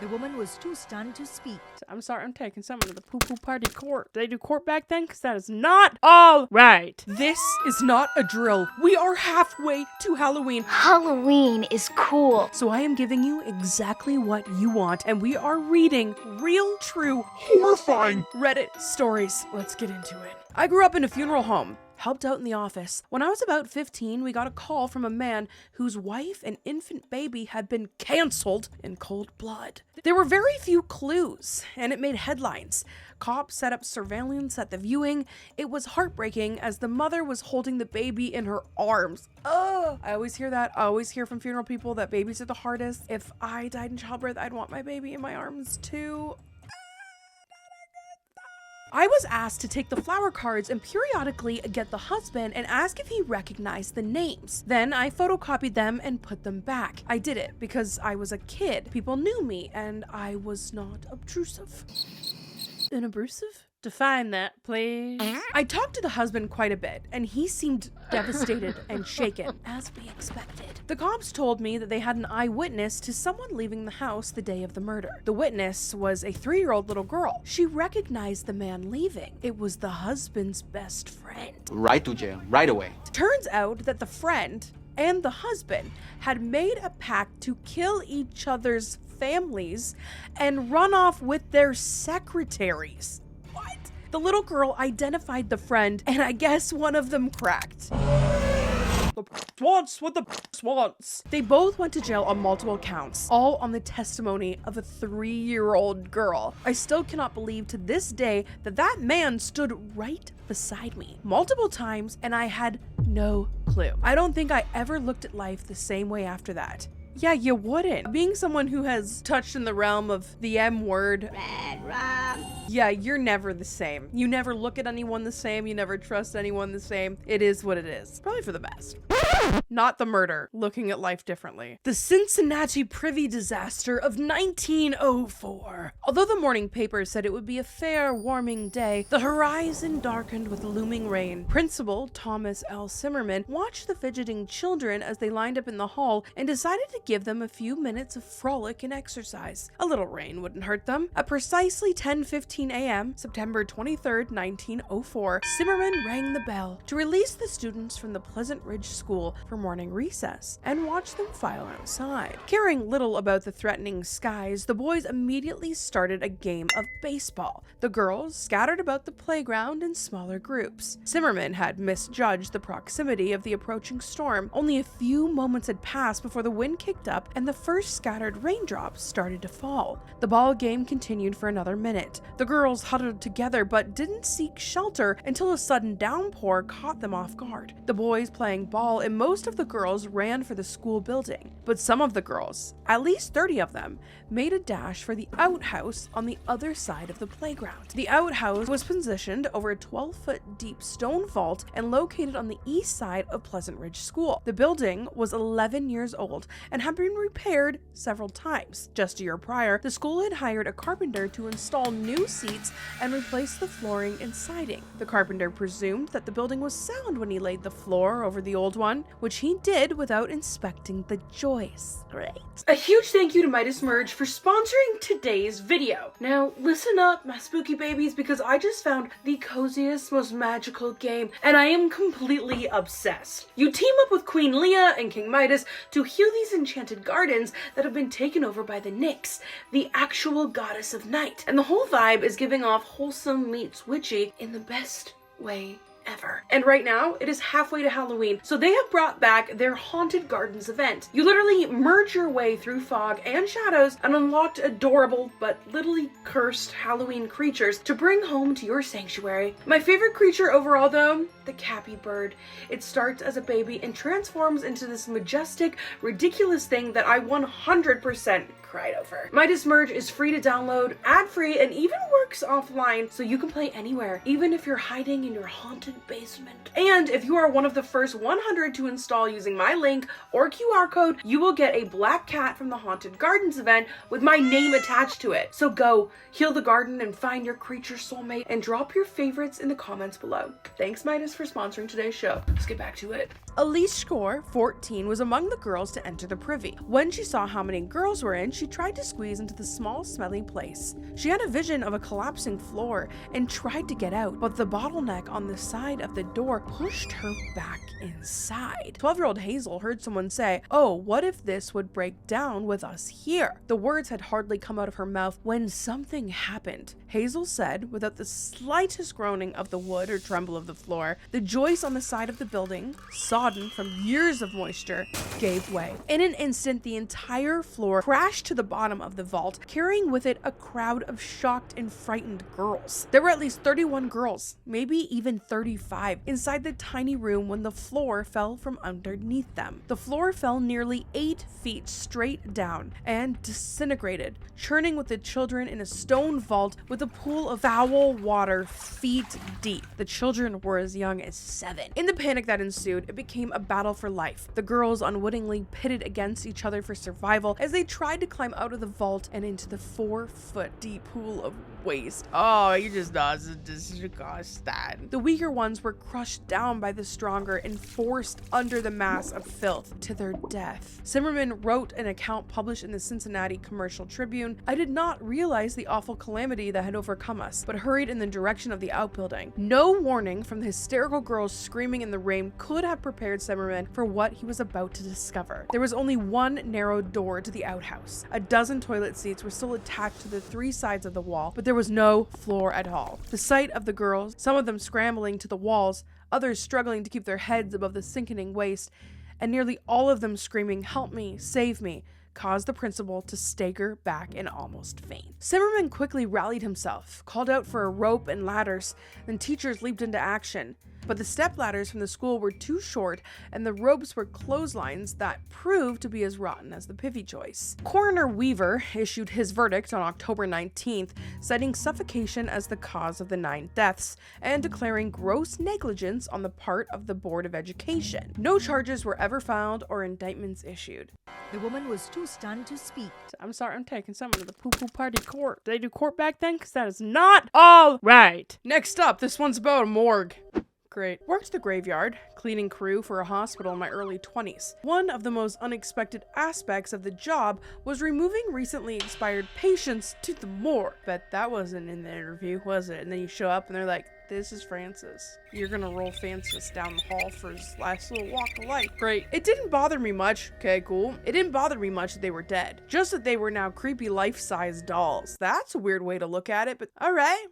The woman was too stunned to speak. I'm sorry, I'm taking someone to the poo-poo party court. Did they do court back then? Because that is not all right. This is not a drill. We are halfway to Halloween. Halloween is cool. So I am giving you exactly what you want, and we are reading real, true, horrifying Reddit stories. Let's get into it. I grew up in a funeral home. Helped out in the office. When I was about 15, we got a call from a man whose wife and infant baby had been canceled in cold blood. There were very few clues, and it made headlines. Cops set up surveillance at the viewing. It was heartbreaking as the mother was holding the baby in her arms. Oh, I always hear that. I always hear from funeral people that babies are the hardest. If I died in childbirth, I'd want my baby in my arms too. I was asked to take the flower cards and periodically get the husband and ask if he recognized the names. Then I photocopied them and put them back. I did it because I was a kid. People knew me and I was not obtrusive. Inabusive? Define that, please. I talked to the husband quite a bit, and he seemed devastated and shaken, as we expected. The cops told me that they had an eyewitness to someone leaving the house the day of the murder. The witness was a 3-year-old little girl. She recognized the man leaving. It was the husband's best friend. Right to jail, right away. Turns out that the friend and the husband had made a pact to kill each other's families and run off with their secretaries. The little girl identified the friend, and I guess one of them cracked. The wants what the wants. They both went to jail on multiple counts, all on the testimony of a 3-year-old girl. I still cannot believe to this day that that man stood right beside me multiple times, and I had no clue. I don't think I ever looked at life the same way after that. Yeah, you wouldn't. Being someone who has touched in the realm of the M word, yeah, you're never the same. You never look at anyone the same. You never trust anyone the same. It is what it is. Probably for the best. Not the murder, looking at life differently. The Cincinnati Privy disaster of 1904. Although the morning paper said it would be a fair, warming day, the horizon darkened with looming rain. Principal Thomas L. Zimmerman watched the fidgeting children as they lined up in the hall and decided to give them a few minutes of frolic and exercise. A little rain wouldn't hurt them. At precisely 10:15 a.m., September 23rd, 1904, Zimmerman rang the bell to release the students from the Pleasant Ridge School for morning recess and watch them file outside. Caring little about the threatening skies, the boys immediately started a game of baseball. The girls scattered about the playground in smaller groups. Zimmerman had misjudged the proximity of the approaching storm. Only a few moments had passed before the wind kicked up and the first scattered raindrops started to fall. The ball game continued for another minute. The girls huddled together but didn't seek shelter until a sudden downpour caught them off guard. The boys playing ball and most of the girls ran for the school building, but some of the girls, at least 30 of them, made a dash for the outhouse on the other side of the playground. The outhouse was positioned over a 12-foot deep stone vault and located on the east side of Pleasant Ridge School. The building was 11 years old and had been repaired several times. Just a year prior, the school had hired a carpenter to install new seats and replace the flooring and siding. The carpenter presumed that the building was sound when he laid the floor over the old one, which he did without inspecting the joists. Great. A huge thank you to Midas Merge for sponsoring today's video. Now, listen up, my spooky babies, because I just found the coziest, most magical game, and I am completely obsessed. You team up with Queen Leah and King Midas to heal these enchanted gardens that have been taken over by the Nyx, the actual goddess of night. And the whole vibe is giving off wholesome meets witchy in the best way ever. And right now, it is halfway to Halloween, so they have brought back their Haunted Gardens event. You literally merge your way through fog and shadows and unlocked adorable but literally cursed Halloween creatures to bring home to your sanctuary. My favorite creature overall though, the Cappy Bird. It starts as a baby and transforms into this majestic, ridiculous thing that I 100% cried over. Midas Merge is free to download, ad-free, and even works offline, so you can play anywhere, even if you're hiding in your haunted basement. And if you are one of the first 100 to install using my link or QR code, you will get a black cat from the Haunted Gardens event with my name attached to it. So go, heal the garden and find your creature soulmate, and drop your favorites in the comments below. Thanks Midas for sponsoring today's show. Let's get back to it. Elise Score, 14, was among the girls to enter the privy. When she saw how many girls were in, she she tried to squeeze into the small, smelly place. She had a vision of a collapsing floor and tried to get out, but the bottleneck on the side of the door pushed her back inside. 12-year-old Hazel heard someone say, "Oh, what if this would break down with us here?" The words had hardly come out of her mouth when something happened. Hazel said, without the slightest groaning of the wood or tremble of the floor, the joist on the side of the building, sodden from years of moisture, gave way. In an instant, the entire floor crashed to the bottom of the vault, carrying with it a crowd of shocked and frightened girls. There were at least 31 girls, maybe even 35, inside the tiny room when the floor fell from underneath them. The floor fell nearly 8 feet straight down and disintegrated, churning with the children in a stone vault with a pool of foul water feet deep. The children were as young as 7. In the panic that ensued, it became a battle for life. The girls unwittingly pitted against each other for survival as they tried to climb out of the vault and into the 4-foot deep pool of waste. Oh, you just doesn't disgust that. The weaker ones were crushed down by the stronger and forced under the mass of filth to their death. Zimmerman wrote an account published in the Cincinnati Commercial Tribune. "I did not realize the awful calamity that had overcome us, but hurried in the direction of the outbuilding. No warning from the hysterical girls screaming in the rain could have prepared Zimmerman for what he was about to discover. There was only one narrow door to the outhouse. A dozen toilet seats were still attached to the 3 sides of the wall, but there was no floor at all. The sight of the girls, some of them scrambling to the walls, others struggling to keep their heads above the sinking waist, and nearly all of them screaming, 'Help me, save me,' caused the principal to stagger back and almost faint." Zimmerman quickly rallied himself, called out for a rope and ladders, and teachers leaped into action. But the step ladders from the school were too short, and the ropes were clotheslines that proved to be as rotten as the pivy joists. Coroner Weaver issued his verdict on October 19th, citing suffocation as the cause of the 9 deaths, and declaring gross negligence on the part of the Board of Education. No charges were ever filed or indictments issued. The woman was too stunned to speak. I'm sorry, I'm taking someone to the poo-poo party court. Did they do court back then? Because that is not all right. Next up, this one's about a morgue. Great. Worked the graveyard, cleaning crew for a hospital in my early 20s. One of the most unexpected aspects of the job was removing recently expired patients to the morgue. Bet that wasn't in the interview, was it? And then you show up and they're like, "This is Francis. You're gonna roll Francis down the hall for his last little walk of life." Great. It didn't bother me much. Okay, cool. It didn't bother me much that they were dead. Just that they were now creepy life-size dolls. That's a weird way to look at it, but alright.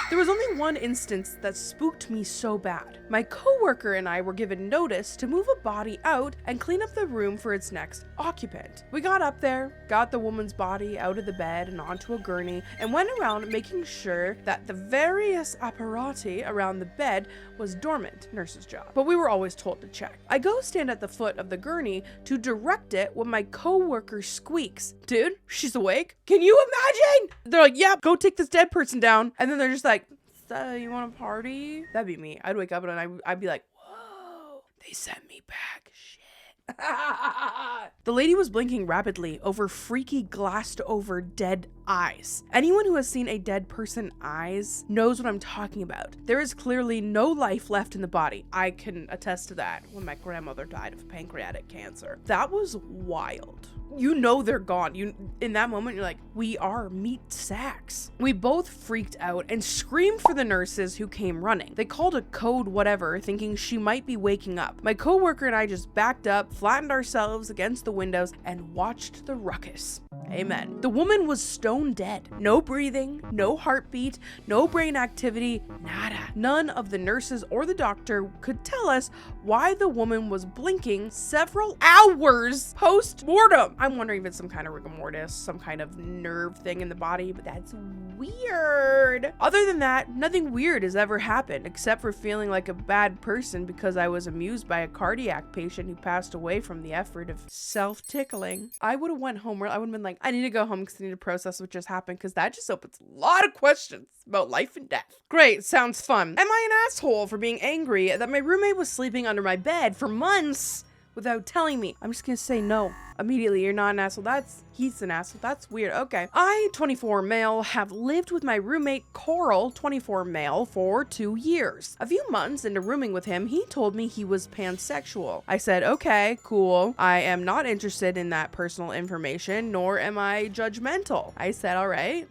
There was only one instance that spooked me so bad. My coworker and I were given notice to move a body out and clean up the room for its next occupant. We got up there, got the woman's body out of the bed and onto a gurney, and went around making sure that the various apparati around the bed was dormant, nurse's job. But we were always told to check. I go stand at the foot of the gurney to direct it when my coworker squeaks, "Dude, she's awake? Can you imagine?" They're like, "Yep, go take this dead person down." And then they're just like, "So, you want to party?" That'd be me. I'd wake up and I'd be like, "Whoa, they sent me back. Shit." The lady was blinking rapidly over freaky glassed over dead eyes. Anyone who has seen a dead person's eyes knows what I'm talking about. There is clearly no life left in the body. I can attest to that when my grandmother died of pancreatic cancer. That was wild. You know they're gone. In that moment, you're like, we are meat sacks. We both freaked out and screamed for the nurses who came running. They called a code whatever, thinking she might be waking up. My coworker and I just backed up, flattened ourselves against the windows, and watched the ruckus. Amen. The woman was stone dead. No breathing, no heartbeat, no brain activity, nada. None of the nurses or the doctor could tell us why the woman was blinking several hours post-mortem. I'm wondering if it's some kind of rigor mortis, some kind of nerve thing in the body, but that's weird. Other than that, nothing weird has ever happened, except for feeling like a bad person because I was amused by a cardiac patient who passed away from the effort of self-tickling. I would have went home, I would have been like, I need to go home because I need to process what just happened, because that just opens a lot of questions about life and death. Great, sounds fun. Am I an asshole for being angry that my roommate was sleeping under my bed for months without telling me? I'm just gonna say no. Immediately, you're not an asshole. That's He's an asshole. That's weird. Okay. I, 24 male, have lived with my roommate Coral, 24 male, for 2 years. A few months into rooming with him, he told me he was pansexual. I said, okay, cool. I am not interested in that personal information, nor am I judgmental. I said, all right.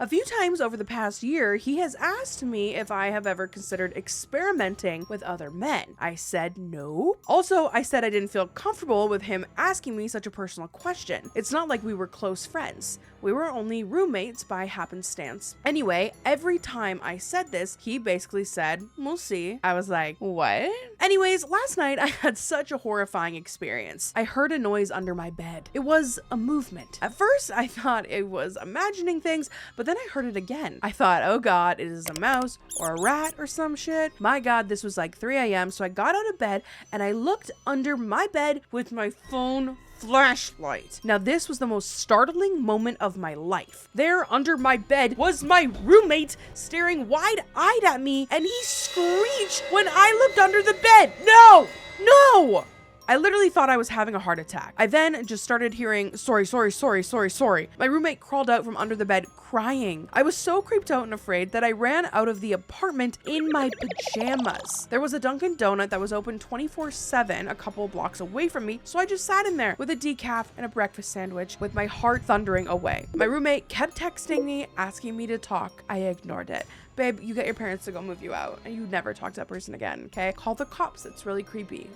A few times over the past year, he has asked me if I have ever considered experimenting with other men. I said no. Also, I said I didn't feel comfortable with him asking me such a personal question. It's not like we were close friends. We were only roommates by happenstance. Anyway, every time I said this, he basically said, we'll see. I was like, what? Anyways, last night I had such a horrifying experience. I heard a noise under my bed. It was a movement. At first, I thought it was imagining things, but then I heard it again. I thought, oh God, it is a mouse or a rat or some shit. My God, this was like 3 a.m. So I got out of bed and I looked under my bed with my phone flashlight. Now, this was the most startling moment of my life. There under my bed was my roommate staring wide-eyed at me, and he screeched when I looked under the bed. No! No! I literally thought I was having a heart attack. I then just started hearing, sorry. My roommate crawled out from under the bed crying. I was so creeped out and afraid that I ran out of the apartment in my pajamas. There was a Dunkin' Donut that was open 24/7 a couple blocks away from me, so I just sat in there with a decaf and a breakfast sandwich with my heart thundering away. My roommate kept texting me, asking me to talk. I ignored it. Babe, you get your parents to go move you out and you never talk to that person again, okay? Call the cops. It's really creepy.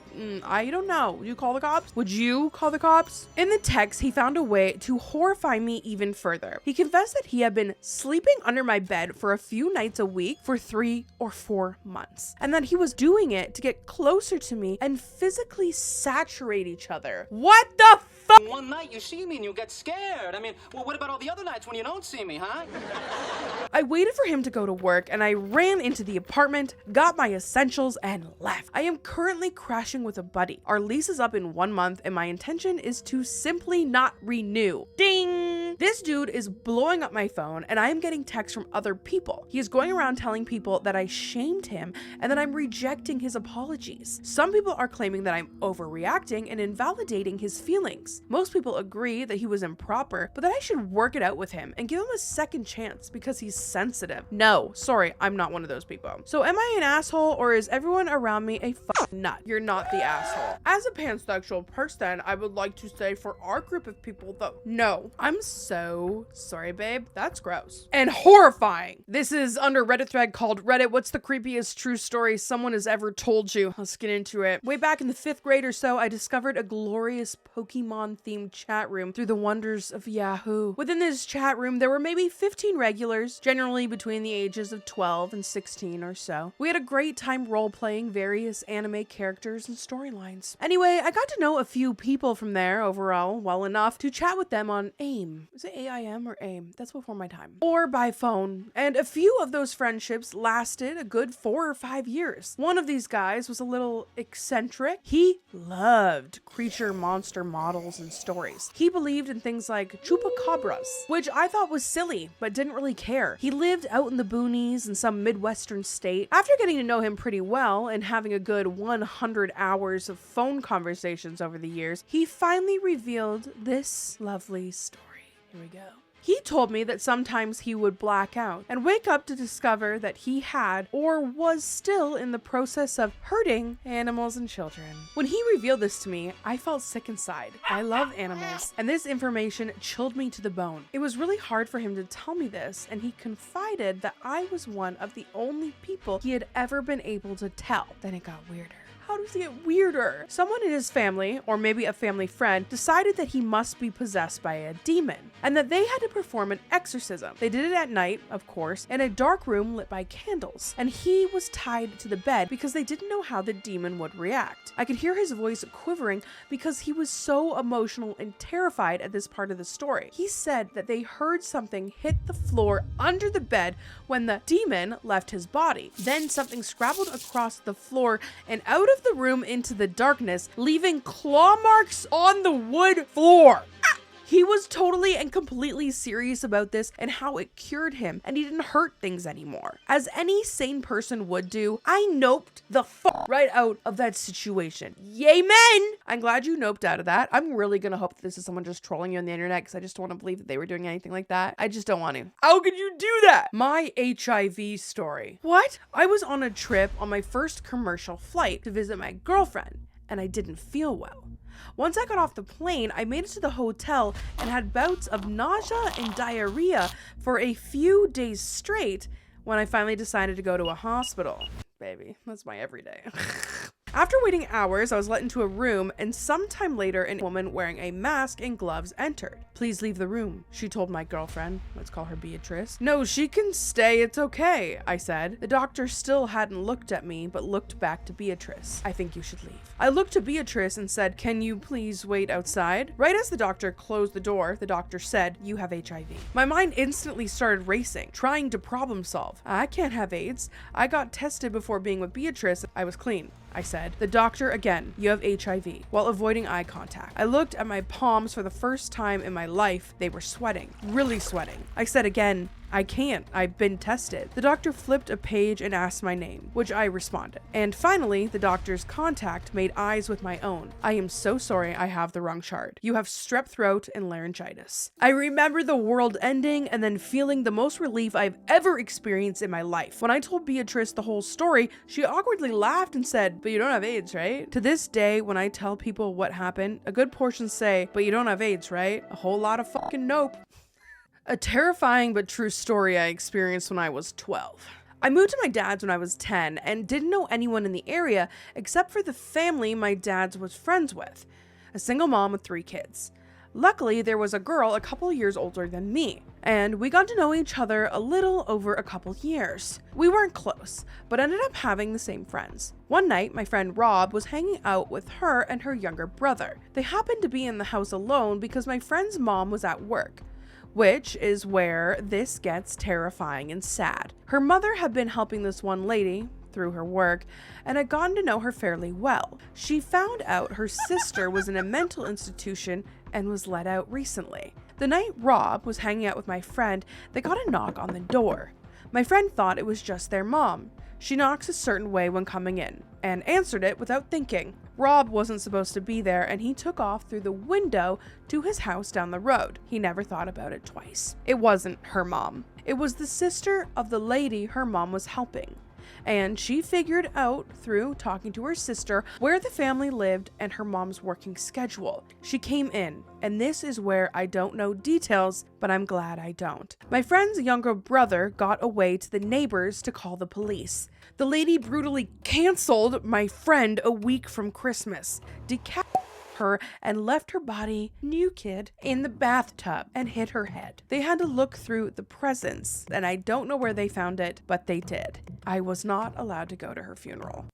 I don't know. Would you call the cops? Would you call the cops? In the text, he found a way to horrify me even further. He confessed that he had been sleeping under my bed for a few nights a week for 3 or 4 months, and that he was doing it to get closer to me and physically saturate each other. What the fuck? One night you see me and you get scared. I mean, well, what about all the other nights when you don't see me, huh? I waited for him to go to work and I ran into the apartment, got my essentials, and left. I am currently crashing with a buddy. Our lease is up in 1 month and my intention is to simply not renew. Ding! This dude is blowing up my phone and I am getting texts from other people. He is going around telling people that I shamed him and that I'm rejecting his apologies. Some people are claiming that I'm overreacting and invalidating his feelings. Most people agree that he was improper, but that I should work it out with him and give him a second chance because he's sensitive. No, sorry, I'm not one of those people. So am I an asshole or is everyone around me a fucking nut? You're not the asshole. As a pansexual person, I would like to say for our group of people though, no, I'm so sorry, babe. That's gross and horrifying. This is under Reddit thread called Reddit, what's the creepiest true story someone has ever told you? Let's get into it. Way back in the 5th grade or so, I discovered a glorious Pokemon themed chat room through the wonders of Yahoo. Within this chat room, there were maybe 15 regulars, generally between the ages of 12 and 16 or so. We had a great time role-playing various anime characters and storylines. Anyway, I got to know a few people from there overall well enough to chat with them on AIM. Is it AIM or AIM? That's before my time. Or by phone. And a few of those friendships lasted a good 4 or 5 years. One of these guys was a little eccentric. He loved creature monster models and stories. He believed in things like chupacabras, which I thought was silly, but didn't really care. He lived out in the boonies in some Midwestern state. After getting to know him pretty well and having a good 100 hours of phone conversations over the years, he finally revealed this lovely story. Here we go. He told me that sometimes he would black out and wake up to discover that he had or was still in the process of hurting animals and children. When he revealed this to me, I felt sick inside. I love animals, and this information chilled me to the bone. It was really hard for him to tell me this, and he confided that I was one of the only people he had ever been able to tell. Then it got weirder. How does it get weirder? Someone in his family, or maybe a family friend, decided that he must be possessed by a demon, and that they had to perform an exorcism. They did it at night, of course, in a dark room lit by candles, and he was tied to the bed because they didn't know how the demon would react. I could hear his voice quivering because he was so emotional and terrified at this part of the story. He said that they heard something hit the floor under the bed when the demon left his body. Then something scrabbled across the floor and out of the room into the darkness, leaving claw marks on the wood floor. He was totally and completely serious about this and how it cured him and he didn't hurt things anymore. As any sane person would do, I noped the fuck right out of that situation. Yay, men! I'm glad you noped out of that. I'm really gonna hope that this is someone just trolling you on the internet because I just don't want to believe that they were doing anything like that. I just don't want to. How could you do that? My HIV story. What? I was on a trip on my first commercial flight to visit my girlfriend and I didn't feel well. Once I got off the plane, I made it to the hotel and had bouts of nausea and diarrhea for a few days straight when I finally decided to go to a hospital. Baby, that's my everyday. After waiting hours, I was let into a room, and sometime later, a woman wearing a mask and gloves entered. "Please leave the room," she told my girlfriend. Let's call her Beatrice. "No, she can stay, it's okay," I said. The doctor still hadn't looked at me, but looked back to Beatrice. "I think you should leave." I looked to Beatrice and said, "Can you please wait outside?" Right as the doctor closed the door, the doctor said, "You have HIV." My mind instantly started racing, trying to problem solve. "I can't have AIDS. I got tested before being with Beatrice. I was clean," I said. The doctor again, "You have HIV," while avoiding eye contact. I looked at my palms for the first time in my life. They were sweating, really sweating. I said again, "I can't. I've been tested." The doctor flipped a page and asked my name, which I responded. And finally, the doctor's contact made eyes with my own. "I am so sorry, I have the wrong chart. You have strep throat and laryngitis." I remember the world ending and then feeling the most relief I've ever experienced in my life. When I told Beatrice the whole story, she awkwardly laughed and said, "But you don't have AIDS, right?" To this day, when I tell people what happened, a good portion say, "But you don't have AIDS, right?" A whole lot of fucking nope. A terrifying but true story I experienced when I was 12. I moved to my dad's when I was 10 and didn't know anyone in the area except for the family my dad's was friends with, a single mom with 3 kids. Luckily, there was a girl a couple years older than me, and we got to know each other a little over a couple years. We weren't close, but ended up having the same friends. One night, my friend Rob was hanging out with her and her younger brother. They happened to be in the house alone because my friend's mom was at work, which is where this gets terrifying and sad. Her mother had been helping this one lady through her work and had gotten to know her fairly well. She found out her sister was in a mental institution and was let out recently. The night Rob was hanging out with my friend, they got a knock on the door. My friend thought it was just their mom. She knocks a certain way when coming in and answered it without thinking. Rob wasn't supposed to be there and he took off through the window to his house down the road. He never thought about it twice. It wasn't her mom. It was the sister of the lady her mom was helping. And she figured out through talking to her sister where the family lived and her mom's working schedule. She came in, and this is where I don't know details, but I'm glad I don't. My friend's younger brother got away to the neighbors to call the police. The lady brutally canceled my friend a week from Christmas, decapitated her and left her body, new kid, in the bathtub and hit her head. They had to look through the presents, and I don't know where they found it, but they did. I was not allowed to go to her funeral.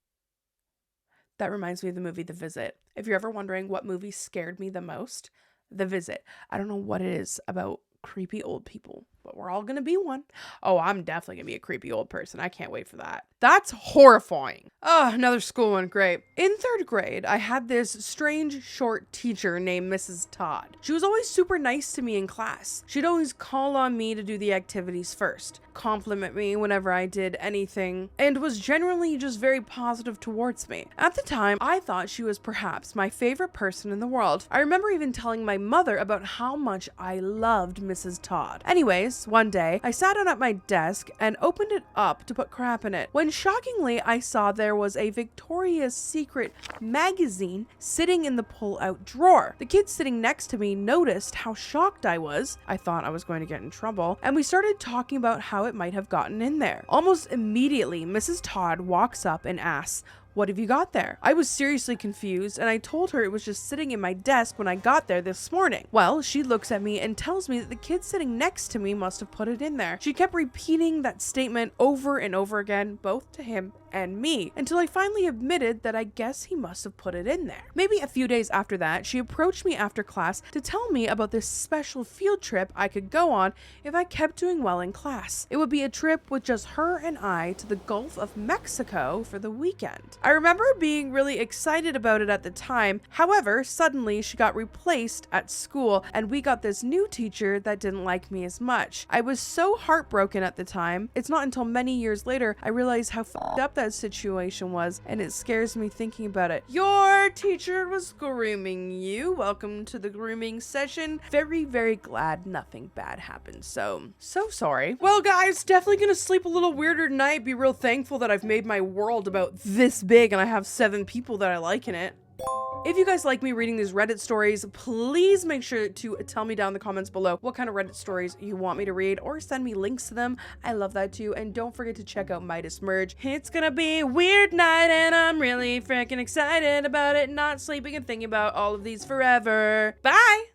That reminds me of the movie The Visit. If you're ever wondering what movie scared me the most, The Visit. I don't know what it is about creepy old people, but we're all gonna be one. Oh, I'm definitely gonna be a creepy old person. I can't wait for that. That's horrifying. Oh, another school one. Great. In 3rd grade, I had this strange short teacher named Mrs. Todd. She was always super nice to me in class. She'd always call on me to do the activities first, compliment me whenever I did anything, and was generally just very positive towards me. At the time, I thought she was perhaps my favorite person in the world. I remember even telling my mother about how much I loved Mrs. Todd. Anyways, one day, I sat down at my desk and opened it up to put crap in it, when shockingly I saw there was a Victoria's Secret magazine sitting in the pull-out drawer. The kid sitting next to me noticed how shocked I was. I thought I was going to get in trouble, and we started talking about how it might have gotten in there. Almost immediately, Mrs. Todd walks up and asks, "What have you got there?" I was seriously confused, and I told her it was just sitting in my desk when I got there this morning. Well, she looks at me and tells me that the kid sitting next to me must have put it in there. She kept repeating that statement over and over again, both to him and me, until I finally admitted that I guess he must have put it in there. Maybe a few days after that, she approached me after class to tell me about this special field trip I could go on if I kept doing well in class. It would be a trip with just her and I to the Gulf of Mexico for the weekend. I remember being really excited about it at the time. However, suddenly she got replaced at school and we got this new teacher that didn't like me as much. I was so heartbroken at the time. It's not until many years later I realized how fucked up that situation was, and it scares me thinking about it. Your teacher was grooming you. Welcome to the grooming session. Very, very glad nothing bad happened. So sorry. Well, guys, definitely gonna sleep a little weirder tonight. Be real thankful that I've made my world about this big and I have 7 people that I like in it. If you guys like me reading these Reddit stories, please make sure to tell me down in the comments below what kind of Reddit stories you want me to read, or send me links to them. I love that too. And don't forget to check out Midas Merge. It's gonna be a weird night and I'm really freaking excited about it. Not sleeping and thinking about all of these forever. Bye!